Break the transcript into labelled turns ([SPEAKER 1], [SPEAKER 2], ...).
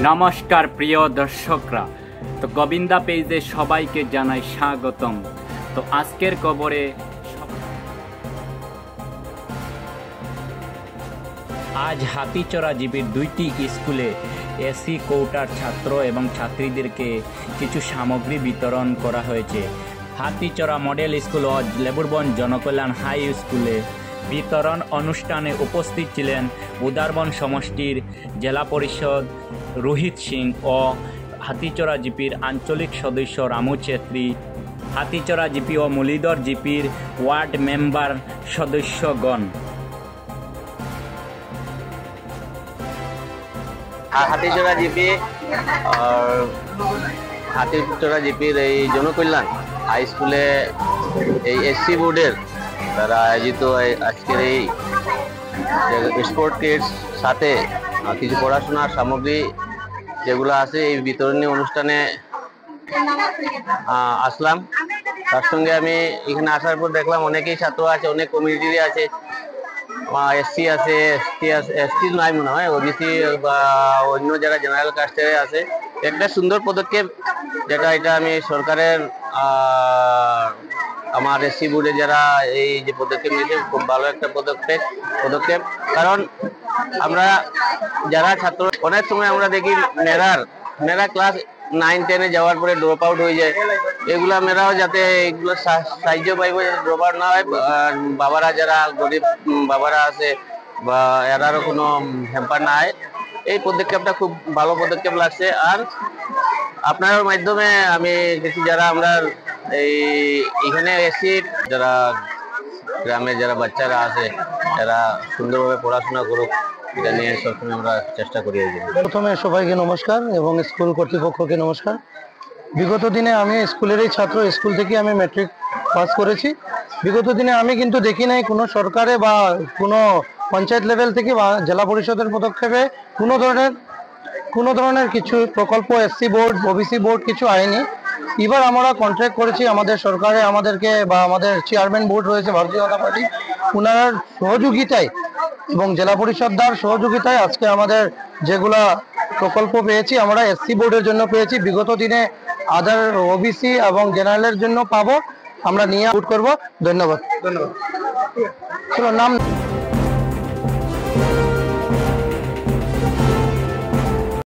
[SPEAKER 1] নমস্কার প্রিয় দর্শকরা, তো গোবিন্দা পেজে সবাইকে জানাই স্বাগতম। তো আজকের খবরে আজ হাতিচড়া জিপির দুইটি স্কুলে এসি কোটার ছাত্র এবং ছাত্রীদেরকে কিছু সামগ্রী বিতরণ করা হয়েছে। হাতিচড়া মডেল স্কুল ও লেবুরবন জনকল্যাণ হাই স্কুলে বিতরণ অনুষ্ঠানে উপস্থিত ছিলেন উদারবন সমষ্টির জেলা পরিষদ রোহিত সিং ও হাতিচড়া জিপির আঞ্চলিক সদস্য রামু ছেত্রী, হাতিচড়া জিপি ও মুলিদর জিপির ওয়ার্ড মেম্বার সদস্যগণ।
[SPEAKER 2] হাতিচড়া জিপি আর হাতিচড়া জিপির এই জনকল্যাণ হাই স্কুলে এই এসসি বোর্ডের দ্বারা আয়োজিত আজকের এই স্পোর্ট কিটস সাথে কিছু পড়াশোনার সামগ্রী যেগুলো আছে এই বিতরণী অনুষ্ঠানে আসলাম। তার সঙ্গে আমি এখানে আসার পর দেখলাম অনেকেই ছাত্র আছে, অনেক কমিউনিটিরই আছে, এসসি আছে, এসটি আছে, এসটি নাই মনে হয়, ওবিসি বা অন্য যারা জেনারেল কাস্টের আছে। একটা সুন্দর পদক্ষেপ যেটা এটা আমি সরকারের আমার এসসি বোর্ডে যারা এই যে পদক্ষেপ নিয়েছে খুব ভালো একটা পদক্ষেপ। কারণ আমরা যারা ছাত্র অনেক সময় আমরা দেখি মেয়েরা ক্লাস 9-10-এ যাওয়ার পরে ড্রপ আউট হয়ে যায়। এগুলা মেয়েরাও যাতে এগুলো সাহায্য পাইব, ড্রপ আউট না হয়, বাবারা যারা গরিব বাবারা আছে বা এরারও কোনো হ্যাম্পার না হয়। এই পদক্ষেপটা খুব ভালো পদক্ষেপ লাগছে। আর আপনার মাধ্যমে আমি দেখি যারা আমরা এইখানে এসি যারা গ্রামে যারা বাচ্চারা আছে এরা সুন্দরভাবে পড়াশোনা করুক, এটা নিয়ে সবসময় আমরা চেষ্টা করি।
[SPEAKER 3] প্রথমে সবাইকে নমস্কার এবং স্কুল কর্তৃপক্ষকে নমস্কার। বিগত দিনে আমি স্কুলেরই ছাত্র, স্কুল থেকে আমি ম্যাট্রিক পাস করেছি। বিগত দিনে আমি কিন্তু দেখি নাই কোনো সরকারে বা কোনো পঞ্চায়েত লেভেল থেকে বা জেলা পরিষদের পদক্ষেপে কোনো ধরনের কিছু প্রকল্প এসসি বোর্ড ওবিসি বোর্ড কিছু আইনি। এবার আমরা কন্ট্রাক্ট করেছি আমাদের সরকারে আমাদেরকে বা আমাদের চেয়ারম্যান বোর্ড রয়েছে ভারতীয় জনতা পার্টি, ওনার সহযোগিতায় এবং জেলা পরিষদদার সহযোগিতায় আজকে আমাদের যেগুলা প্রকল্প পেয়েছি আমরা এসসি বোর্ডের জন্য পেয়েছি। বিগত দিনে আদার ওবিসি এবং জেনারেলের জন্য পাবো, আমরা নিয়ে আউট করবো। ধন্যবাদ। চলো নাম